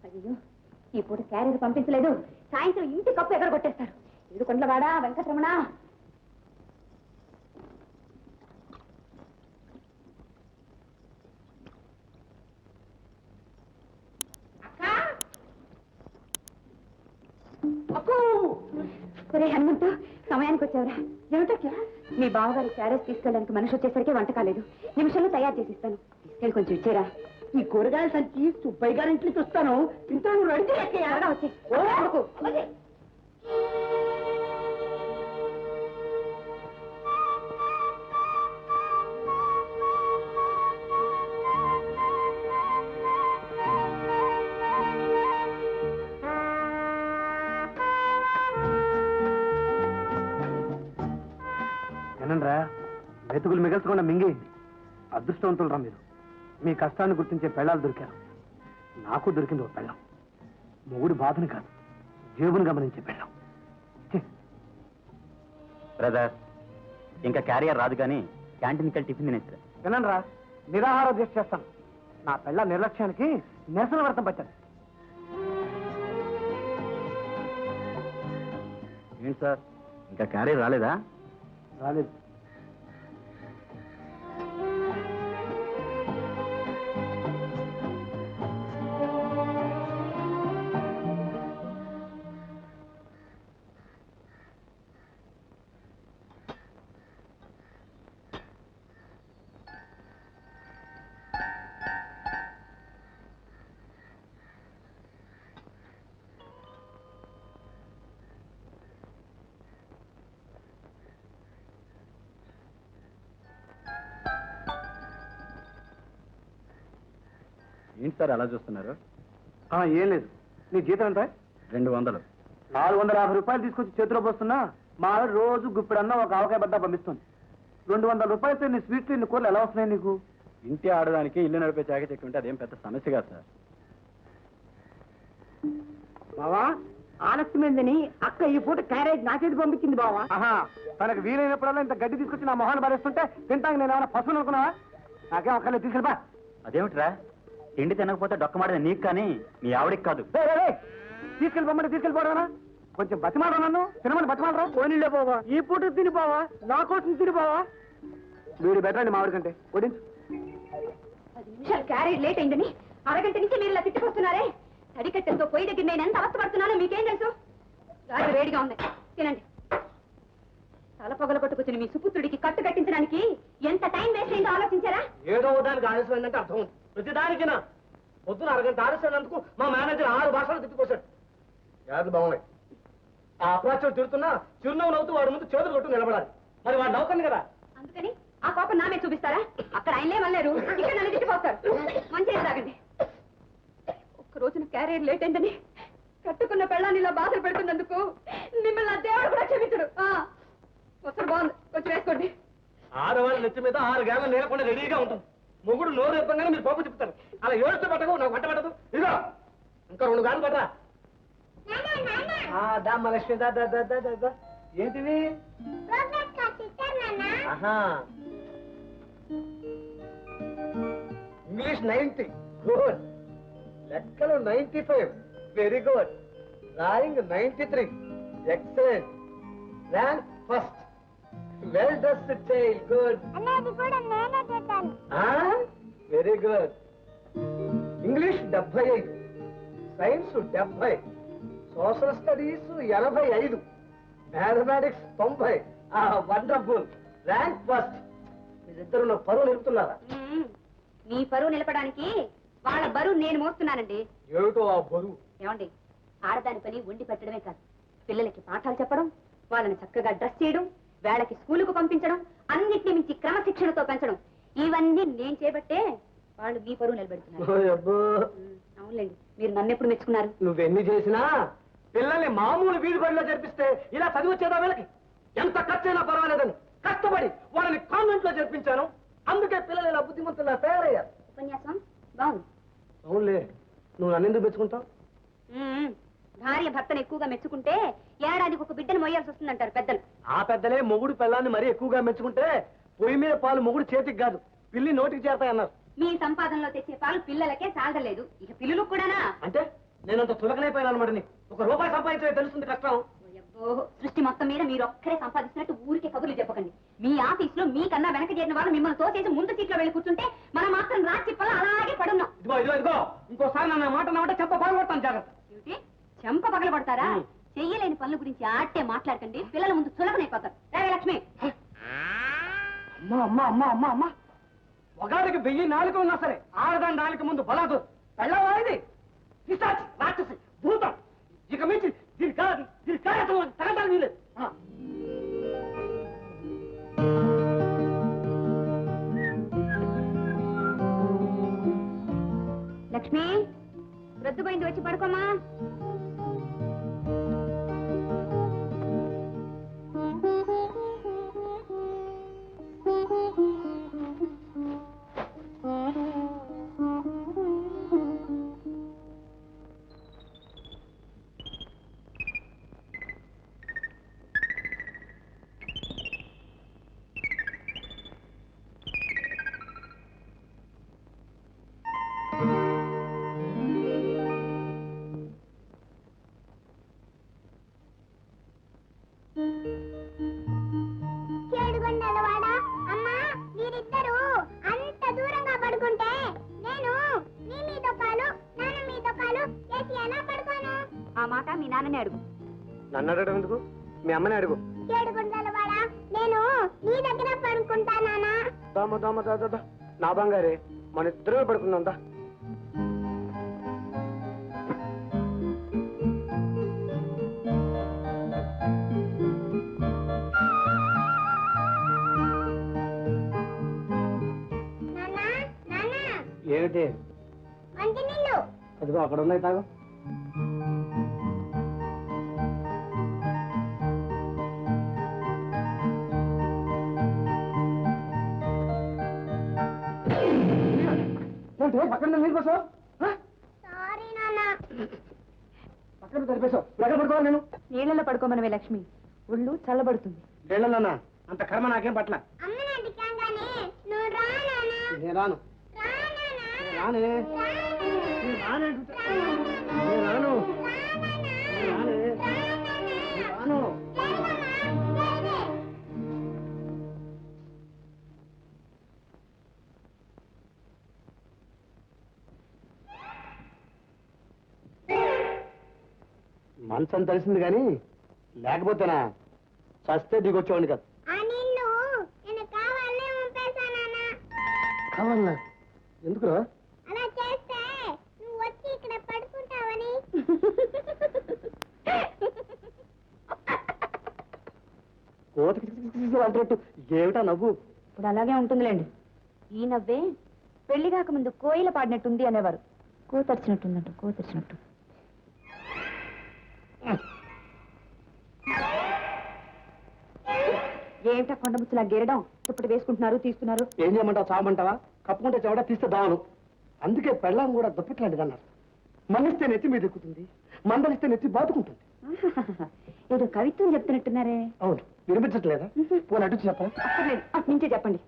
అయ్యో, ఈ పూట క్యారియర్ పంపించలేదు. సాయంత్రం ఇంటి కప్పు ఎగరగొట్టేస్తారు. ఇడుకొండలవాడా వెంకటరమణ. ఒరే హనుమంతు, సమయానికి వచ్చావురా. ఏమిటా? మీ బావగారి క్యారేజ్ తీసుకెళ్ళడానికి మనిషి వచ్చేసరికి వంట కాలేదు. నిమిషంలో తయారు చేసి ఇస్తాను. తీసుకెళ్ళి కొంచెం ఇచ్చేరా. ఈ కూరగాయల సంచి సుబ్బయ్య గారి ఇంటికి వస్తాను. ఇంట్లో నువ్వు రెడీ వచ్చే. ఏనండ్రా, వెతుకులు మిగల్చకుండా మింగేయండి. అదృష్టవంతులు రా మీరు. మీ కష్టాన్ని గుర్తించే పెళ్ళాలు దొరికారు. నాకు దొరికింది ఒక పెళ్ళం. మొగుడు బాధని కాదు, జేబును గమనించే పెళ్ళం. బ్రదర్, ఇంకా క్యారియర్ రాదు కానీ క్యాంటీన్కి వెళ్ళి టిఫిన్ తినేస్తా. వినండిరా, నిరాహార దీక్ష చేస్తాను. నా పెళ్ళ నిర్లక్ష్యానికి నిరసన వ్రతం పట్టాను. ఏంటి సార్, ఇంకా క్యారియర్ రాలేదా? రాలేదు. ఏంటి సార్ అలా చూస్తున్నారు? ఏం లేదు. నీ జీతం ఎంత? 200. 450 రూపాయలు తీసుకొచ్చి చేతిలో పోస్తున్నా మా ఆవిడ రోజు గుప్పిడన్నా ఒక ఆవకాయ బద్ద పంపిస్తుంది. 200 రూపాయలతో నీ స్వీట్లు ఇన్ని కూరలు ఎలా వస్తున్నాయి నీకు? ఇంటి ఆడడానికి ఇల్లు నడిపే చాకచక్యం ఉంటే అదేం పెద్ద సమస్య కాదు సార్. బావా, ఆలస్యమైందని అక్క ఈ పూట క్యారేజ్ నాకేది పంపించింది బావా. తనకు వీలైనప్పుడల్లా ఇంత గడ్డి తీసుకొచ్చి నా మొహాన్ని భరిస్తుంటే తింటాక నేను ఏమైనా పశువులు అనుకున్నావా? నాకేం ఒక్కలే తీసుకెళ్ళిపా. అదేమిట్రా, తిండి తినకపోతే డొక్కమాడేది నీకు కానీ నీ ఆవిడికి కాదు. తీసుకెళ్ళిపోమంటే తీసుకెళ్ళిపోవడా? కొంచెం బతిమాడరా, నన్ను తినమని బతిమాడరా. పోనీలే బావా, ఈ పూట తిని బావా, నా కోసం తిని బావా. వీడు బెటర్ అండి మావిడి కంటే. వడించు. 10 నిమిషాలు క్యారేజ్ లేట్ అయిందని అరగంట నుంచి మీరు ఇలా తిట్టుకొస్తున్నారే. తడికట్టెలతో పొయ్యి దగ్గర నేను ఎంత అవస్థపడుతున్నానో మీకేం తెలుసు? రాజు వేడిగా ఉంది, తినండి. తల పొగల కొట్టుకొచ్చిన మీ సుపుత్రుడికి కట్టు కట్టించడానికి ఎంత టైం వేస్ట్ అయిందో ఆలోచించారా? ఏదో దానికి ఆలస్యమైందంటే అర్థం ఉంది. ప్రతిదానికినా పొద్దున అరగంట ఆలస్యమైనందుకు మా మేనేజర్ 6 భాషలు తిట్టుకొచ్చాడు. యాదు బాగున్నాయి. ఆ అప్రాచ్యం తిడుతున్నా చిరునవ్వు నవ్వుతూ వాడి ముందు చేతులు కొట్టు నిలబడాలి. మరి వాడు నవ్వుతుంది కదా. అందుకని ఆ కోపం నామే చూపిస్తారా? అక్కడ ఆయనలే వల్లేరు, ఇక్కడ నన్ను తిట్టిపోతారు. మంచిగా తాగండి. ఒక్క రోజున క్యారియర్ లేట్ అయిందని కట్టుకున్న పెళ్ళాన్ని ఇలా బాధలు పెడుతున్నందుకు మిమ్మల్ని ఆ దేవుడు కూడా క్షమించడు. వస్తారు బాగుంది, వచ్చి వేసుకోండి. ఆడవాళ్ళ నెత్తి మీద 6 గేళ్ల నేలకుండా రెడీగా ఉంటుంది. మొగుడు నోరు ఎప్పగానే మీరు పప్పు చెప్తారు. అలా ఏడుస్తూ పట్టకు, నాకు వంట పట్టదు. ఇదిగో ఇంకా 2 గాలు పట్టరా. దామ్మ లక్ష్మి దా. ఏంటివి? English 90, good. లెక్కలు 95, very good. Drawing 93, excellent. Rank first. Well dressed child, good. Very good. English 75, science 70, social studies 85, mathematics 90. Wonderful. Rank first. మీరిద్దరు నా పరువు నిలుపుతున్నారా? మీ పరువు నిలపడానికి వాళ్ళ బరువు నేను మోస్తున్నానండి. ఏమిటో ఆ బరువు? ఏమండి, ఆడదాని పని వండి పెట్టడమే కాదు, పిల్లలకి పాఠాలు చెప్పడం, వాళ్ళని చక్కగా డ్రెస్ చేయడం, వేళకి స్కూలుకు పంపించడం, అన్నిటిని మించి క్రమశిక్షణతో పెంచడం, ఇవన్నీ నేను చేపట్టే వాళ్ళు మీ పరువు నిలబెడుతున్నారు. అవునులేండి, మీరు నన్ను ఎప్పుడు మెచ్చుకున్నారు? నువ్వెన్ని చేసినా పిల్లల్ని మామూలు వీధి బడిలో చేర్పిస్తే ఇలా చదివి వచ్చేదా? వీళ్ళకి ఎంత ఖర్చైనా పర్వాలేదని కష్టపడి వాళ్ళని కాన్వెంట్ లో చేర్పించాను. అందుకే పిల్లలు ఇలా బుద్ధిమంతులా తయారయ్యారు. ఉపన్యాసం బాగుంది. అవునులే, నువ్వు నన్ను ఎందుకు మెచ్చుకుంటావు? భార్య భర్తను ఎక్కువగా మెచ్చుకుంటే ఏడాదికి ఒక బిడ్డను మొయ్యాల్సి వస్తుందంటారు పెద్దలు. ఆ పెద్దలే మొగుడు పిల్లాన్ని మరీ ఎక్కువగా మెచ్చుకుంటే పొయ్యి మీద పాలు మొగుడు చేతికి కాదు, పిల్లి నోటికి చేరతాయన్నారు. మీ సంపాదనలో తెచ్చే పాలు పిల్లలకే సాగలేదు, ఇక పిల్లలకు కూడానా? అంటే నేనంత చులకనైపోయాను అనమాట నీకు. ఒక రూపాయి సంపాదించే తెలుస్తుంది కష్టం. అబ్బో, సృష్టి మొత్తం మీద మీరు ఒక్కరే సంపాదిస్తున్నట్టు ఊరికే కబుర్లు చెప్పకండి. మీ ఆఫీస్ లో మీకన్నా వెనక చేరిన వాళ్ళు మిమ్మల్ని తోసేసి ముందు సీట్లో వెళ్ళి కూర్చుంటే మనం మాత్రం రాసి చెప్పాలి అలాగే పడున్నాం. ఇదిగో ఇంకోసారి నన్ను మాట నవ్వటే చెప్ప పగలగొడతాను జాగ్రత్త. ఏమిటి చెంప పగలబడతారా? చెయ్యలేని పనుల గురించి ఆట్టే మాట్లాడకండి, పిల్లల ముందు చులకనైపోతారు. రావే లక్ష్మి. అమ్మా అమ్మా అమ్మా అమ్మా అమ్మా, ఒకడికి 1000 నాలుక ఉన్నా సరే ఆడదాని నాలుక ముందు బలాదు పెళ్ళవా ఇది? పిశాచి, రాక్షసి, భూతం. ఇక మించి దీని కార్యక్రమం తగదాలి వీలేదు. లక్ష్మి, రొద్దుపోయింది, వచ్చి పడుకోమా. ఆ మాట మీ నాన్ననే అడుగు. నన్ను అడగడం ఎందుకు? మీ అమ్మని అడుగు. నేను నీ దగ్గర పడుకుంటానా? నా బంగారే, మన ఇద్దరే పడుకుందా. ఏమిటి? అదిగో అక్కడ ఉన్నాయి, తాగు. పక్కన నీళ్ళు పోసావు, పక్కన తడిపేశావు. ఎక్కడ పడుకోవాలి నేను? నీళ్ళలో పడుకోమనవే లక్ష్మి, ఒళ్ళు చల్లబడుతుంది. నీళ్ళలోనా? అంత కర్మ నాకేం పట్ల. నేను రాను. రానే రాను. మంచం తెలిసింది కానీ లేకపోతేనా చస్తే దిగొచ్చేవాడిని కాదు. కావాలన్నా? ఎందుకురా? అలా చేస్తే నువ్వు వచ్చి ఇక్కడ పడుకుంటావని. కోతకి అంటున్నట్టు ఏమిటా నవ్వు? ఇప్పుడు అలాగే ఉంటుందిలేండి. ఈ నవ్వే పెళ్లి కాకముందు కోయిల పాడినట్టుంది అనేవారు. కోతరిచినట్టుందంట, కోతరిచినట్టు. ఏమిటా కొండముచ్చులా గెరడం? దుప్పటి వేసుకుంటున్నారు, తీస్తున్నారు. ఏం చేయమంటావు? చావమంటావా? కప్పుకుంటే చెవడా, తీస్తే దావను. అందుకే పెళ్ళాం కూడా దుప్పట్లాంటిది అన్నారు. మన్నిస్తే నెత్తి మీద ఎక్కుతుంది, మందలిస్తే నెత్తి బాదుకుంటుంది. ఏదో కవిత్వం చెప్తున్నట్టున్నారే. అవును, వినిపించట్లేదా? పోనీ అటు చెప్పరా? అక్కర్లేదు, అటు నుంచే చెప్పండి.